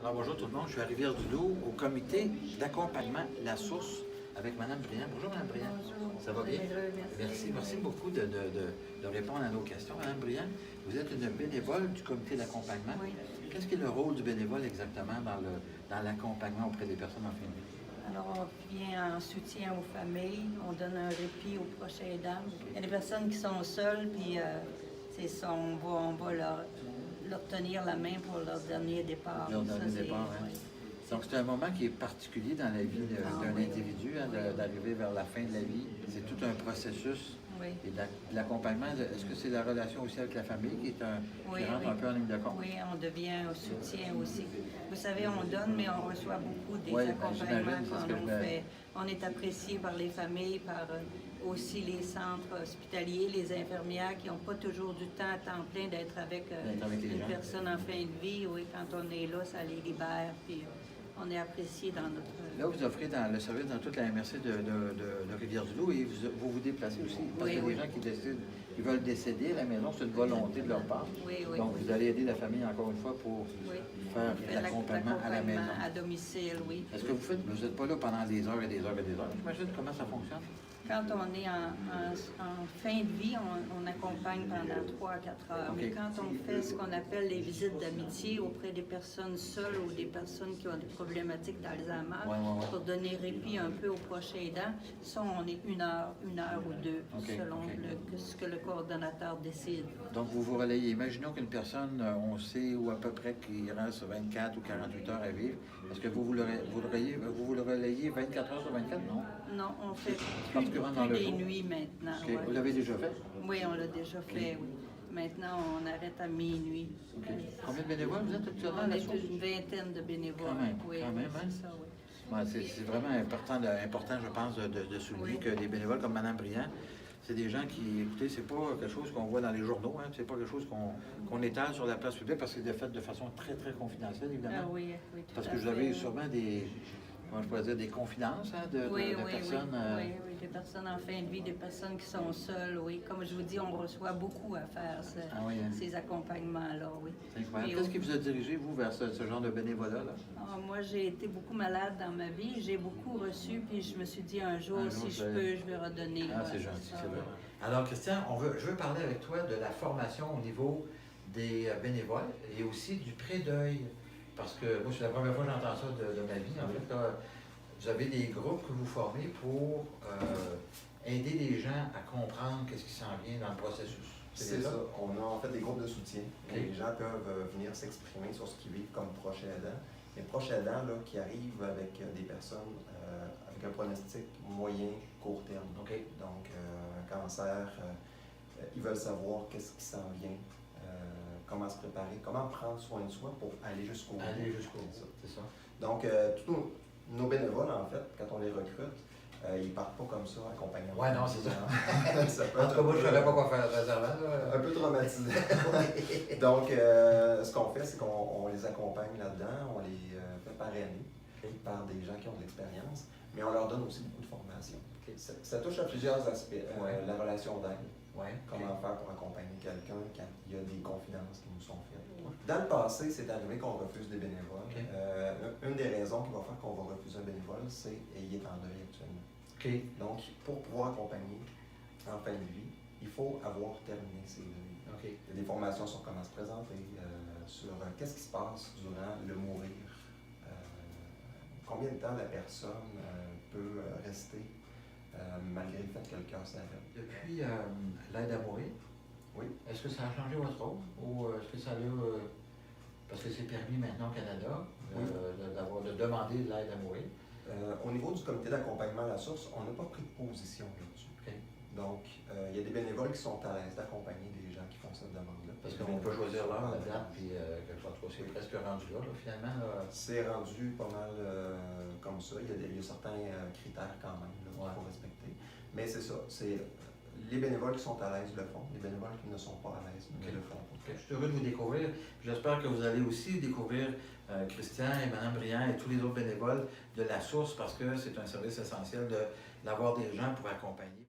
Alors bonjour tout le monde, je suis à Rivière-du-Loup au comité d'accompagnement La Source avec Mme Briand. Bonjour Mme Briand. Bonjour. Ça va bien? Merci. Merci beaucoup de répondre à nos questions. Mme Briand, vous êtes une bénévole du comité d'accompagnement. Oui. Qu'est-ce qui est le rôle du bénévole exactement dans l'accompagnement auprès des personnes en fin de vie? Alors, on vient en soutien aux familles, on donne un répit aux prochains aidants. Il y a des personnes qui sont seules, puis c'est ça, on va leur tenir la main pour leur dernier départ. Leur dernier Ça, départ, hein. oui. Donc c'est un moment qui est particulier dans la vie d'un oui. individu, hein, d'arriver vers la fin de la vie. C'est tout un processus. Oui. Et de l'accompagnement, est-ce que c'est la relation aussi avec la famille qui rentre un peu en ligne de compte? Oui, on devient un soutien aussi. Vous savez, on donne, mais on reçoit beaucoup des Oui, accompagnements c'est ce que qu'on fait. On est apprécié par les familles, par aussi les centres hospitaliers, les infirmières qui n'ont pas toujours du temps à temps plein d'être avec les une gens. personne en fin de vie. Oui, quand on est là, ça les libère, puis on est apprécié dans notre... Là, vous offrez le service dans toute la MRC de Rivière-du-Loup et vous vous déplacez aussi. Parce qu'il y a des gens qui veulent décéder à la maison, c'est une volonté de leur part. Oui. Donc, vous allez aider la famille encore une fois pour faire l'accompagnement à la maison. À domicile, oui. Est-ce que vous n'êtes pas là pendant des heures et des heures et des heures? J'imagine comment ça fonctionne. Quand on est en fin de vie, on accompagne pendant 3 à 4 heures. Okay. Mais quand on fait ce qu'on appelle les visites d'amitié auprès des personnes seules ou des personnes qui ont des problématiques d'Alzheimer, pour donner répit un peu aux prochains aidants, ça, on est une heure ou deux, selon ce que le coordonnateur décide. Donc, vous vous relayez. Imaginons qu'une personne, on sait où à peu près qu'il reste 24 ou 48 heures à vivre. Est-ce que vous le relayez 24 heures sur 24, non? Non, on fait dans le des jour. Nuits maintenant. Okay. Ouais. Vous l'avez déjà fait? Oui, on l'a déjà fait, oui. Maintenant, on arrête à minuit. Okay. Combien de bénévoles vous êtes actuellement à la source? Une vingtaine de bénévoles. Quand même, oui, quand même, hein? c'est ça, oui. Ouais, c'est vraiment important, je pense, de souligner que des bénévoles comme Mme Briand, c'est des gens qui, écoutez, c'est pas quelque chose qu'on voit dans les journaux, hein, c'est pas quelque chose qu'on étale sur la place publique parce que c'est fait de façon très, très confidentielle, évidemment. Ah oui, parce que vous avez sûrement comment je pourrais dire, des confidences hein, de personnes. Oui, des personnes en fin de vie, des personnes qui sont seules, oui. Comme je vous dis, on reçoit beaucoup à faire ces accompagnements-là, oui. C'est incroyable. Qu'est-ce qui vous a dirigé, vous, vers ce genre de bénévolat-là? Moi, j'ai été beaucoup malade dans ma vie. J'ai beaucoup reçu, puis je me suis dit un jour, si je peux, je vais redonner. Ah, c'est gentil, c'est vrai. Alors, Christian, je veux parler avec toi de la formation au niveau des bénévoles et aussi du pré-deuil. Parce que moi, c'est la première fois que j'entends ça de ma vie. En fait, là, vous avez des groupes que vous formez pour aider les gens à comprendre qu'est-ce qui s'en vient dans le processus. C'est ça. On a en fait des groupes de soutien. Les gens peuvent venir s'exprimer sur ce qu'ils vivent comme proches aidants. Les proches aidants là, qui arrivent avec des personnes avec un pronostic moyen, court terme. Donc, cancer, ils veulent savoir qu'est-ce qui s'en vient. Comment se préparer, comment prendre soin de soi pour aller jusqu'au bout. Aller jusqu'au bout, c'est ça. Donc, tous nos bénévoles, en fait, quand on les recrute, ils partent pas comme ça, accompagnés. Oui, non, c'est ça. En tout cas, moi, je ne savais pas quoi faire réservant. Un peu traumatisé. Donc, ce qu'on fait, c'est qu'on les accompagne là-dedans, on les fait parrainer par des gens qui ont de l'expérience, mais on leur donne aussi beaucoup de formation. Ça touche à plusieurs aspects. La relation d'aide. Comment faire pour accompagner quelqu'un quand il y a des confidences qui nous sont faites. Dans le passé, c'est arrivé qu'on refuse des bénévoles. Une des raisons qui va faire qu'on va refuser un bénévole, c'est qu'il est en deuil actuellement. Donc, pour pouvoir accompagner en fin de vie, il faut avoir terminé ses deuils. Il y a des formations sur comment se présenter, sur qu'est-ce qui se passe durant le mourir, combien de temps la personne peut rester malgré le fait que le cœur s'arrête. Depuis l'aide à mourir, est-ce que ça a changé votre rôle ou est-ce que ça a parce que c'est permis maintenant au Canada de demander de l'aide à mourir? Au niveau du comité d'accompagnement à la source, on n'a pas pris de position là-dessus. Donc, il y a des bénévoles qui sont à l'aise d'accompagner des gens qui font cette demande-là. Parce qu'on peut choisir l'heure, la date, puis c'est presque rendu là, finalement. C'est rendu pas mal comme ça. Il y a certains critères quand même qu'il faut respecter. Mais c'est ça. Les bénévoles qui sont à l'aise le font. Les bénévoles qui ne sont pas à l'aise ne le font pas. Je suis heureux de vous découvrir. J'espère que vous allez aussi découvrir Christian et Mme Briand et tous les autres bénévoles de La Source parce que c'est un service essentiel d'avoir des gens pour accompagner.